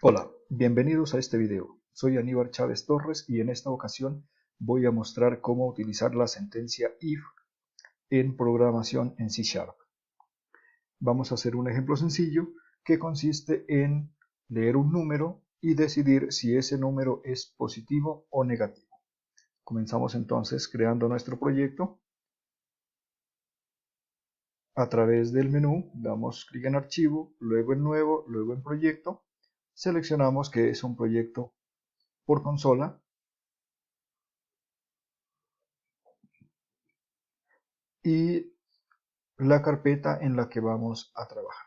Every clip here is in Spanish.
Hola, bienvenidos a este video. Soy Aníbal Chávez Torres y en esta ocasión voy a mostrar cómo utilizar la sentencia if en programación en C#. Vamos a hacer un ejemplo sencillo que consiste en leer un número y decidir si ese número es positivo o negativo. Comenzamos entonces creando nuestro proyecto. A través del menú damos clic en archivo, luego en nuevo, luego en proyecto. Seleccionamos que es un proyecto por consola y la carpeta en la que vamos a trabajar.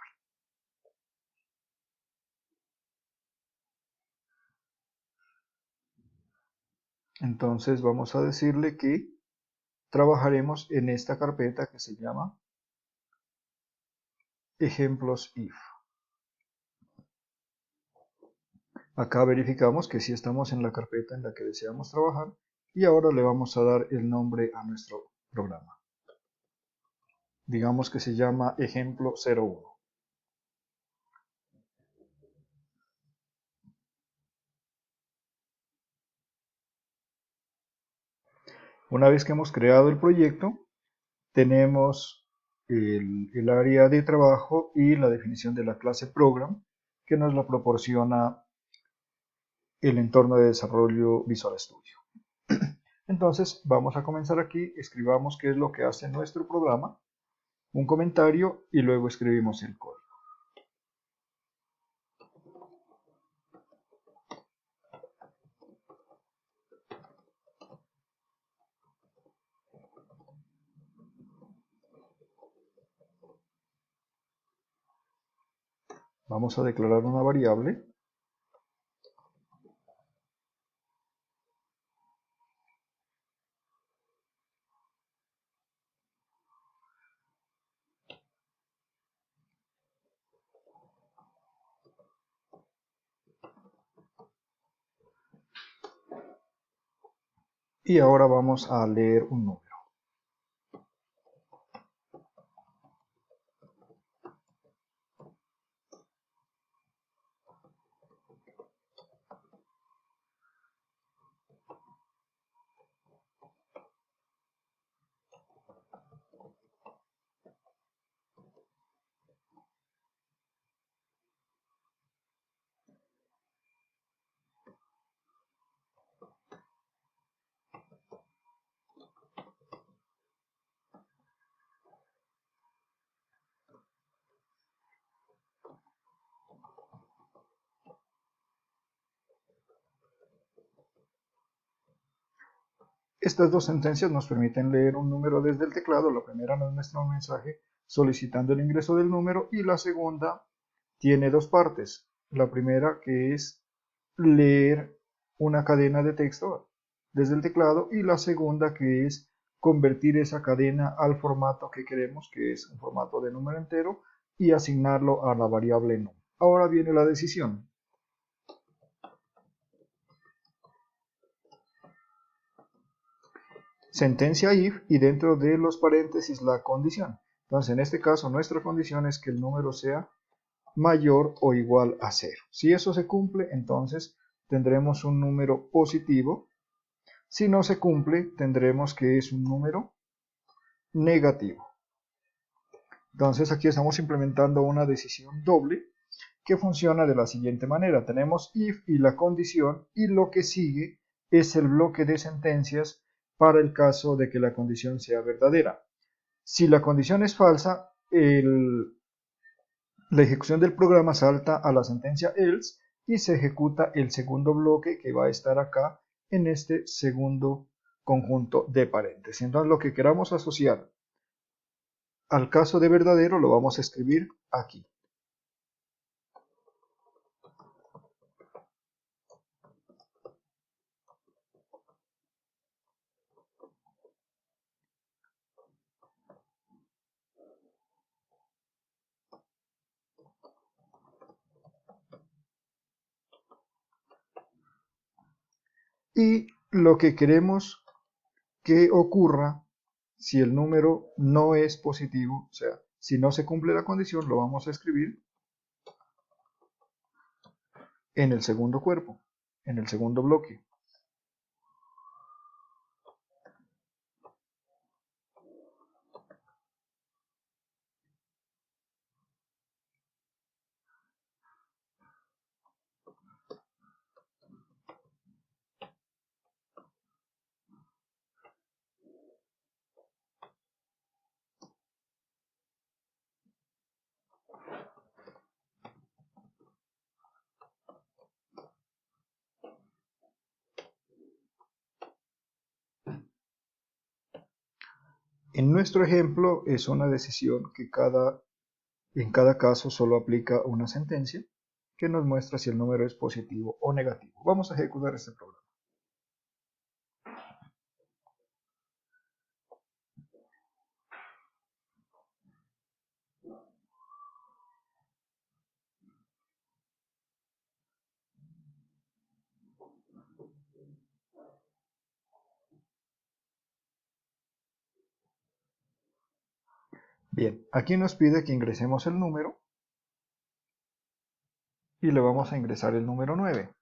Entonces vamos a decirle que trabajaremos en esta carpeta que se llama ejemplos if. Acá verificamos que sí estamos en la carpeta en la que deseamos trabajar y ahora le vamos a dar el nombre a nuestro programa. Digamos que se llama ejemplo 01. Una vez que hemos creado el proyecto, tenemos el área de trabajo y la definición de la clase program que nos la proporciona el entorno de desarrollo Visual Studio. Entonces vamos a comenzar aquí, escribamos qué es lo que hace nuestro programa, un comentario y luego escribimos el código. Vamos a declarar una variable y ahora vamos a leer un número. Estas dos sentencias nos permiten leer un número desde el teclado. La primera nos muestra un mensaje solicitando el ingreso del número y la segunda tiene dos partes. La primera que es leer una cadena de texto desde el teclado y la segunda que es convertir esa cadena al formato que queremos, que es un formato de número entero, y asignarlo a la variable num. Ahora viene la decisión. Sentencia if y dentro de los paréntesis la condición. Entonces en este caso nuestra condición es que el número sea mayor o igual a 0. Si eso se cumple, entonces tendremos un número positivo. Si no se cumple, tendremos que es un número negativo. Entonces aquí estamos implementando una decisión doble que funciona de la siguiente manera. Tenemos if y la condición y lo que sigue es el bloque de sentencias para el caso de que la condición sea verdadera. Si la condición es falsa, la ejecución del programa salta a la sentencia else y se ejecuta el segundo bloque que va a estar acá en este segundo conjunto de paréntesis. Entonces lo que queramos asociar al caso de verdadero lo vamos a escribir aquí. Y lo que queremos que ocurra si el número no es positivo, o sea, si no se cumple la condición, lo vamos a escribir en el segundo cuerpo, en el segundo bloque. En nuestro ejemplo es una decisión que en cada caso solo aplica una sentencia que nos muestra si el número es positivo o negativo. Vamos a ejecutar este programa. Bien, aquí nos pide que ingresemos el número y le vamos a ingresar el número 9.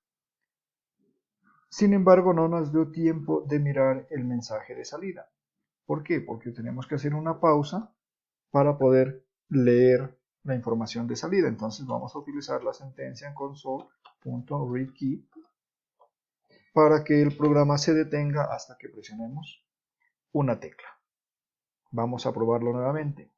Sin embargo, no nos dio tiempo de mirar el mensaje de salida. ¿Por qué? Porque tenemos que hacer una pausa para poder leer la información de salida. Entonces vamos a utilizar la sentencia en console.readKey para que el programa se detenga hasta que presionemos una tecla. Vamos a probarlo nuevamente.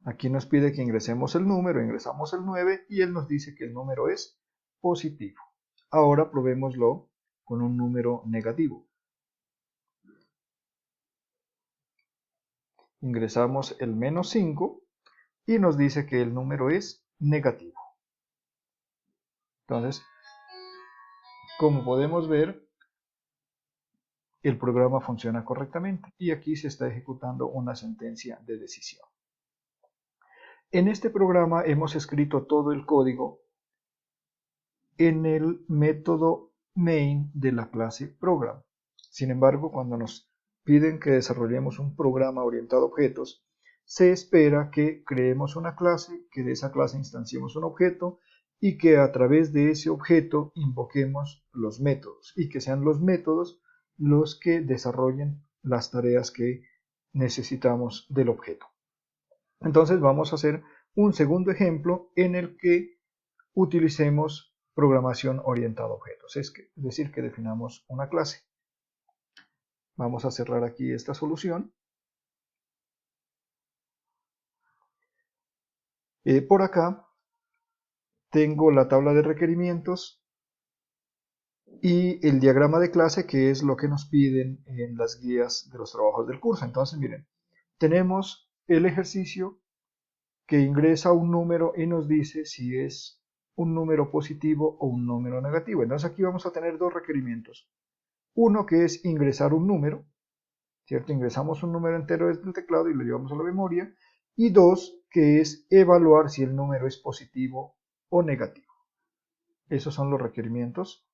Aquí nos pide que ingresemos el número, ingresamos el 9 y él nos dice que el número es positivo. Ahora probémoslo con un número negativo. Ingresamos el menos 5 y nos dice que el número es negativo. Entonces, como podemos ver, el programa funciona correctamente y aquí se está ejecutando una sentencia de decisión. En este programa hemos escrito todo el código en el método main de la clase program. Sin embargo, cuando nos piden que desarrollemos un programa orientado a objetos, se espera que creemos una clase, que de esa clase instanciemos un objeto y que a través de ese objeto invoquemos los métodos y que sean los métodos los que desarrollen las tareas que necesitamos del objeto. Entonces vamos a hacer un segundo ejemplo en el que utilicemos programación orientada a objetos, es decir, que definamos una clase. Vamos a cerrar aquí esta solución. Por acá tengo la tabla de requerimientos y el diagrama de clase, que es lo que nos piden en las guías de los trabajos del curso. Entonces, miren, tenemos el ejercicio que ingresa un número y nos dice si es un número positivo o un número negativo. Entonces aquí vamos a tener dos requerimientos. Uno que es ingresar un número, ¿cierto? Ingresamos un número entero desde el teclado y lo llevamos a la memoria. Y dos, que es evaluar si el número es positivo o negativo. Esos son los requerimientos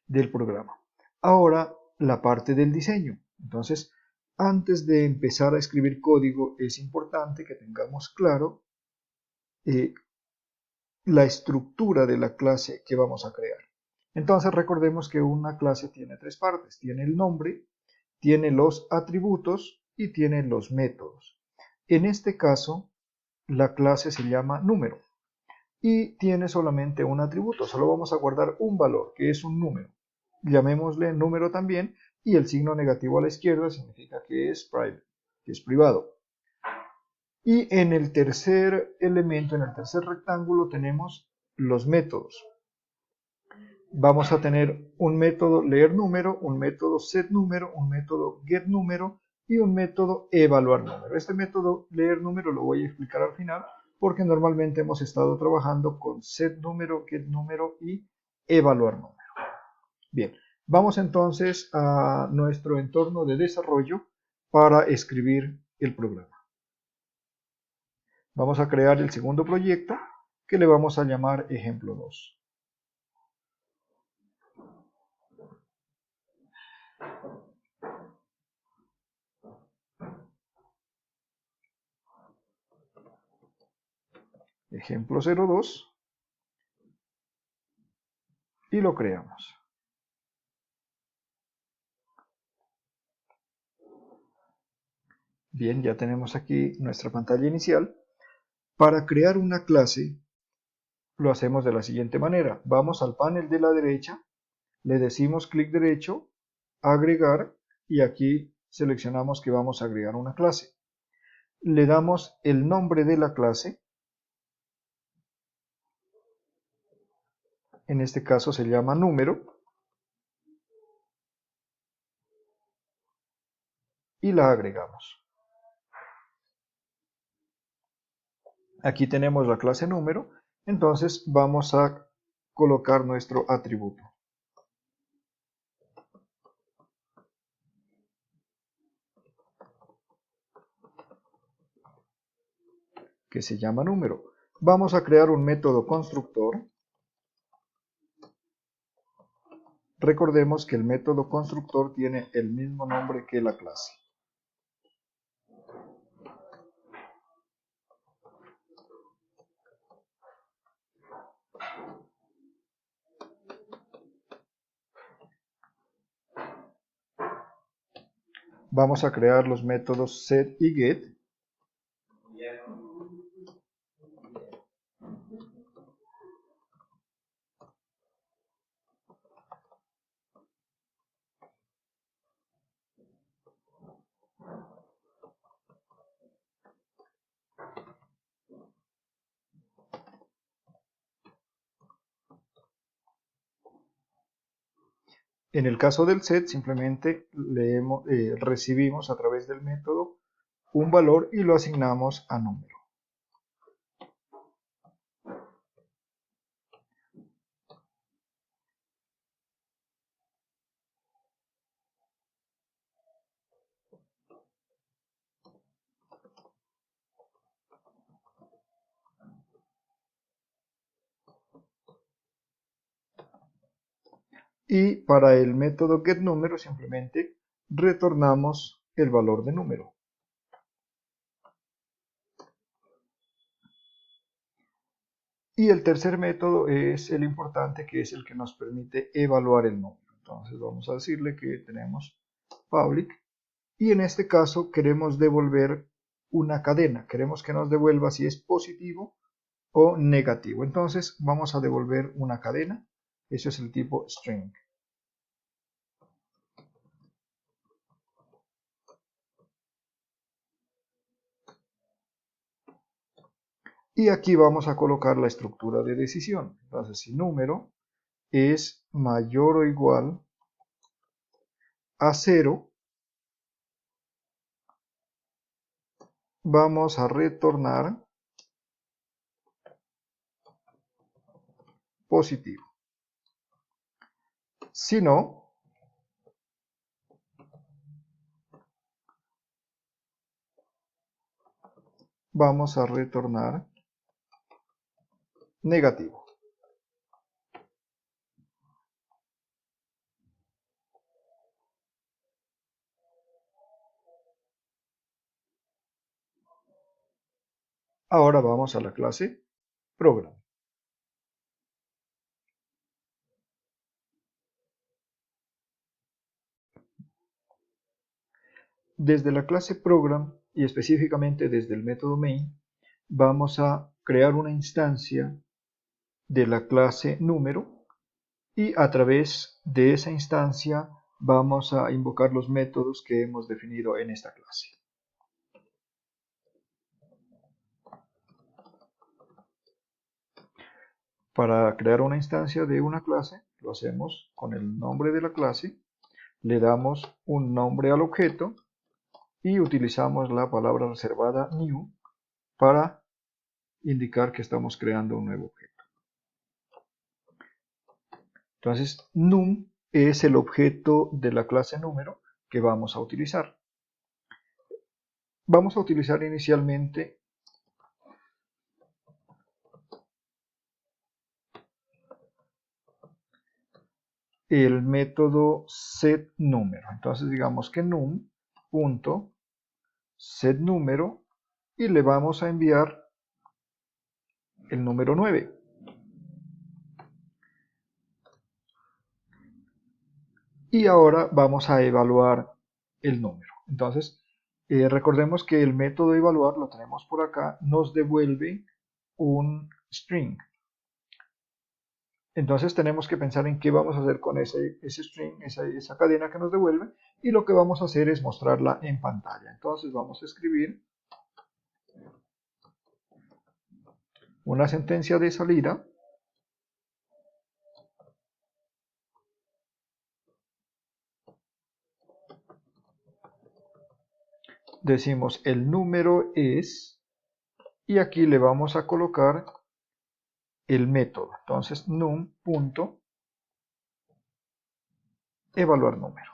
del programa. Ahora, la parte del diseño. Entonces, antes de empezar a escribir código, es importante que tengamos claro la estructura de la clase que vamos a crear. Entonces, recordemos que una clase tiene tres partes. Tiene el nombre, tiene los atributos y tiene los métodos. En este caso, la clase se llama número y tiene solamente un atributo. Solo vamos a guardar un valor, que es un número. Llamémosle número también y el signo negativo a la izquierda significa que es private, que es privado. Y en el tercer elemento, en el tercer rectángulo, tenemos los métodos. Vamos a tener un método leer número, un método set número, un método get número y un método evaluar número. Este método leer número lo voy a explicar al final porque normalmente hemos estado trabajando con set número, get número y evaluar número. Bien, vamos entonces a nuestro entorno de desarrollo para escribir el programa. Vamos a crear el segundo proyecto que le vamos a llamar ejemplo 2. ejemplo 02, y lo creamos. Bien, ya tenemos aquí nuestra pantalla inicial. Para crear una clase, lo hacemos de la siguiente manera. Vamos al panel de la derecha, le decimos clic derecho, agregar, y aquí seleccionamos que vamos a agregar una clase. Le damos el nombre de la clase, en este caso se llama número, y la agregamos. Aquí tenemos la clase número, entonces vamos a colocar nuestro atributo, que se llama número. Vamos a crear un método constructor. Recordemos que el método constructor tiene el mismo nombre que la clase. Vamos a crear los métodos set y get. En el caso del set, simplemente recibimos a través del método un valor y lo asignamos a número. Y para el método getNúmero simplemente retornamos el valor de número. Y el tercer método es el importante, que es el que nos permite evaluar el número. Entonces vamos a decirle que tenemos public, y en este caso queremos devolver una cadena. Queremos que nos devuelva si es positivo o negativo. Entonces vamos a devolver una cadena. Eso es el tipo string. Y aquí vamos a colocar la estructura de decisión. Entonces, si número es mayor o igual a 0, vamos a retornar positivo. Si no, vamos a retornar negativo. Ahora vamos a la clase program. Desde la clase program, y específicamente desde el método main, vamos a crear una instancia de la clase número, y a través de esa instancia vamos a invocar los métodos que hemos definido en esta clase. Para crear una instancia de una clase, lo hacemos con el nombre de la clase, le damos un nombre al objeto y utilizamos la palabra reservada new para indicar que estamos creando un nuevo objeto. Entonces, num es el objeto de la clase número que vamos a utilizar. Vamos a utilizar inicialmente el método setNúmero. Entonces digamos que num.setNúmero, y le vamos a enviar el número 9. Y ahora vamos a evaluar el número. Entonces, recordemos que el método de evaluar, lo tenemos por acá, nos devuelve un string. Entonces tenemos que pensar en qué vamos a hacer con ese string, esa cadena que nos devuelve, y lo que vamos a hacer es mostrarla en pantalla. Entonces vamos a escribir una sentencia de salida. Decimos el número es, y aquí le vamos a colocar el método. Entonces num.evaluar número.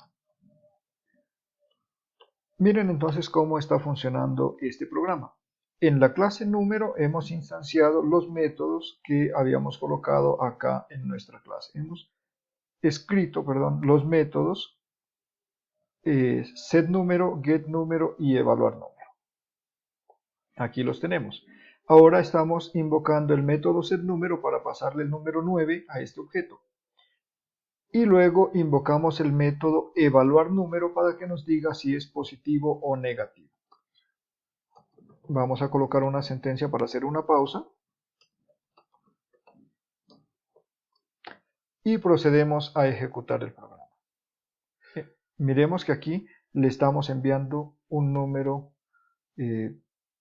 Miren entonces cómo está funcionando este programa. En la clase número hemos instanciado los métodos que habíamos colocado acá en nuestra clase. Hemos escrito, los métodos setNúmero, getNúmero y evaluarNúmero. Aquí los tenemos. Ahora estamos invocando el método setNúmero para pasarle el número 9 a este objeto. Y luego invocamos el método evaluarNúmero para que nos diga si es positivo o negativo. Vamos a colocar una sentencia para hacer una pausa. Y procedemos a ejecutar el programa. Miremos que aquí le estamos enviando un número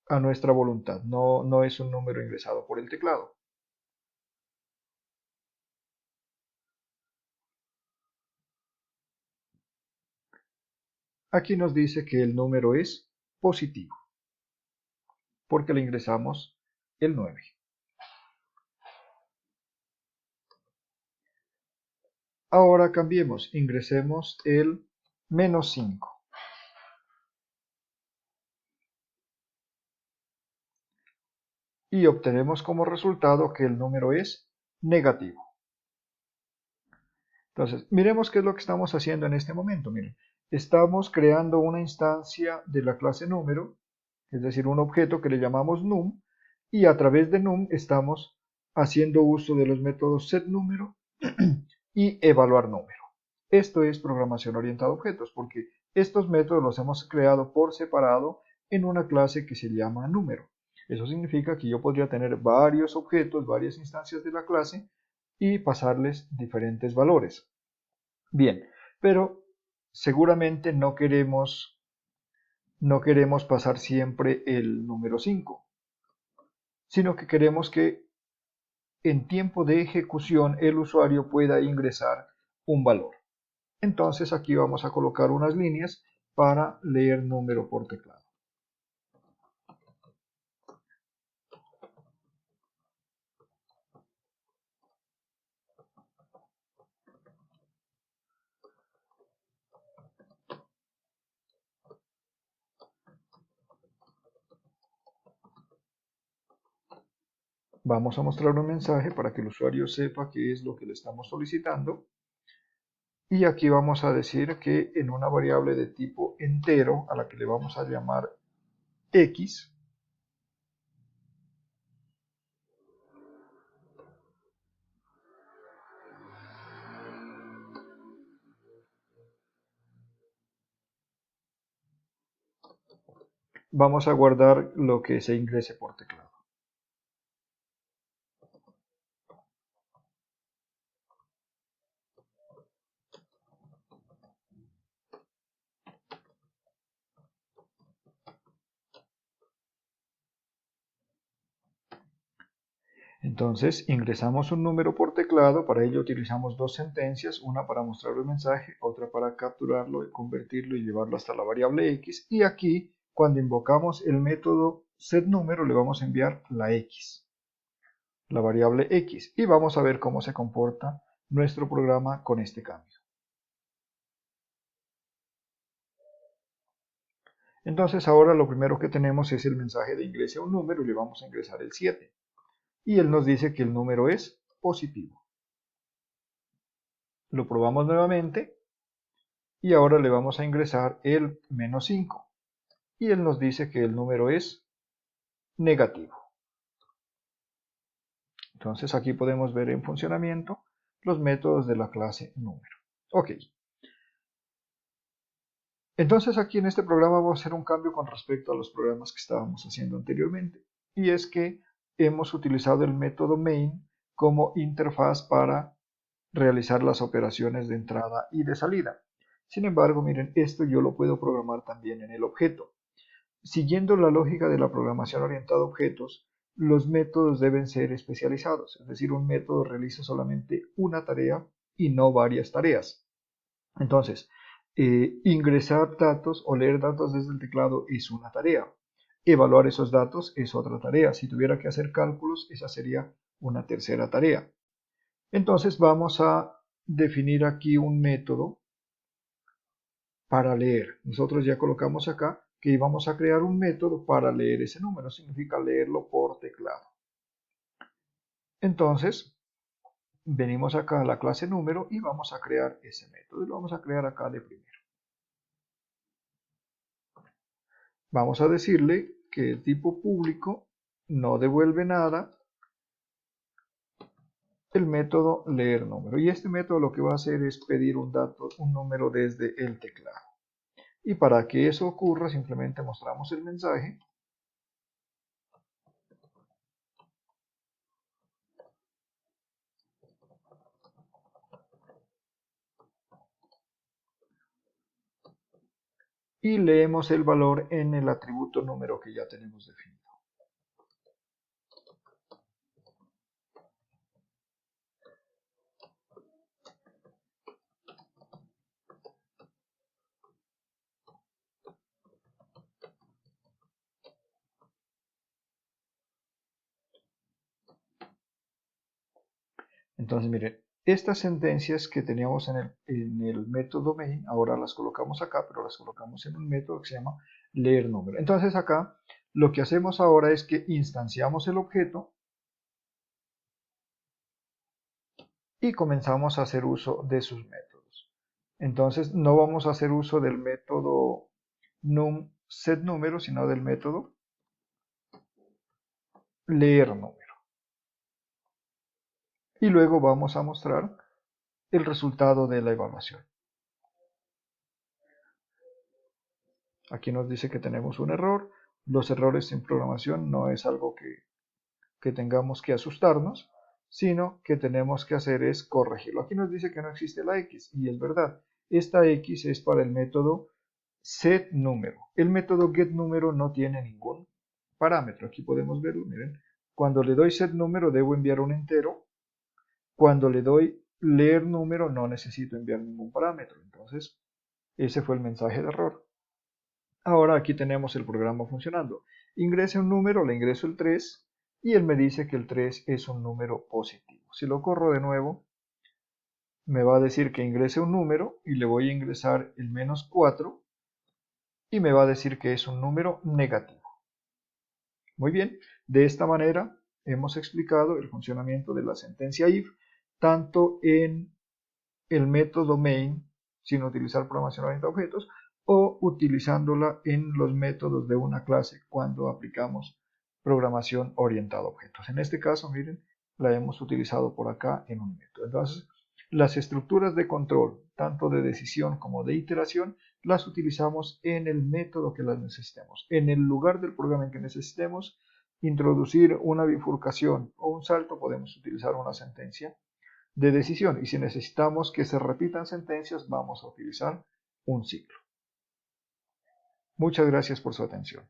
a nuestra voluntad, no es un número ingresado por el teclado. Aquí nos dice que el número es positivo, porque le ingresamos el 9. Ahora cambiemos, ingresemos el menos 5. Y obtenemos como resultado que el número es negativo. Entonces, miremos qué es lo que estamos haciendo en este momento. Miren, estamos creando una instancia de la clase número, es decir, un objeto que le llamamos num, y a través de num estamos haciendo uso de los métodos setNúmero y evaluarNúmero. Esto es programación orientada a objetos, porque estos métodos los hemos creado por separado en una clase que se llama número. Eso significa que yo podría tener varios objetos, varias instancias de la clase, y pasarles diferentes valores. Bien, pero seguramente no queremos pasar siempre el número 5, sino que queremos que en tiempo de ejecución el usuario pueda ingresar un valor. Entonces aquí vamos a colocar unas líneas para leer número por teclado. Vamos a mostrar un mensaje para que el usuario sepa qué es lo que le estamos solicitando. Y aquí vamos a decir que en una variable de tipo entero, a la que le vamos a llamar x, vamos a guardar lo que se ingrese por teclado. Entonces ingresamos un número por teclado, para ello utilizamos dos sentencias, una para mostrar el mensaje, otra para capturarlo y convertirlo y llevarlo hasta la variable x, y aquí cuando invocamos el método setNúmero le vamos a enviar la x, la variable x, y vamos a ver cómo se comporta nuestro programa con este cambio. Entonces ahora lo primero que tenemos es el mensaje de ingrese un número y le vamos a ingresar el 7. Y él nos dice que el número es positivo. Lo probamos nuevamente y ahora le vamos a ingresar el menos 5. Y él nos dice que el número es negativo. Entonces aquí podemos ver en funcionamiento los métodos de la clase número. Ok. Entonces aquí en este programa vamos a hacer un cambio con respecto a los programas que estábamos haciendo anteriormente. Y es que hemos utilizado el método main como interfaz para realizar las operaciones de entrada y de salida. Sin embargo, miren, esto yo lo puedo programar también en el objeto. Siguiendo la lógica de la programación orientada a objetos, los métodos deben ser especializados, es decir, un método realiza solamente una tarea y no varias tareas. Entonces, ingresar datos o leer datos desde el teclado es una tarea. Evaluar esos datos es otra tarea. Si tuviera que hacer cálculos, esa sería una tercera tarea. Entonces vamos a definir aquí un método para leer. Nosotros ya colocamos acá que íbamos a crear un método para leer ese número. Significa leerlo por teclado. Entonces, venimos acá a la clase número y vamos a crear ese método. Y lo vamos a crear acá de primero. Vamos a decirle que el tipo público no devuelve nada el método leer número. Y este método lo que va a hacer es pedir un dato, un número desde el teclado. Y para que eso ocurra, simplemente mostramos el mensaje. Y leemos el valor en el atributo número que ya tenemos definido. Entonces, miren, estas sentencias que teníamos en el método main, ahora las colocamos acá, pero las colocamos en un método que se llama leer número. Entonces acá, lo que hacemos ahora es que instanciamos el objeto y comenzamos a hacer uso de sus métodos. Entonces, no vamos a hacer uso del método num setNúmero, sino del método leer número. Y luego vamos a mostrar el resultado de la evaluación. Aquí nos dice que tenemos un error. Los errores en programación no es algo que tengamos que asustarnos, sino que tenemos que hacer es corregirlo. Aquí nos dice que no existe la X, y es verdad. Esta X es para el método setNúmero. El método getNúmero no tiene ningún parámetro. Aquí podemos verlo, miren. Cuando le doy setNúmero debo enviar un entero. Cuando le doy leer número no necesito enviar ningún parámetro. Entonces, ese fue el mensaje de error. Ahora aquí tenemos el programa funcionando. Ingrese un número, le ingreso el 3 y él me dice que el 3 es un número positivo. Si lo corro de nuevo, me va a decir que ingrese un número y le voy a ingresar el menos 4 y me va a decir que es un número negativo. Muy bien, de esta manera hemos explicado el funcionamiento de la sentencia if tanto en el método main sin utilizar programación orientada a objetos o utilizándola en los métodos de una clase cuando aplicamos programación orientada a objetos. En este caso, miren, la hemos utilizado por acá en un método. Entonces, las estructuras de control, tanto de decisión como de iteración, las utilizamos en el método que las necesitemos. En el lugar del programa en que necesitemos introducir una bifurcación o un salto, podemos utilizar una sentencia de decisión. Y si necesitamos que se repitan sentencias, vamos a utilizar un ciclo. Muchas gracias por su atención.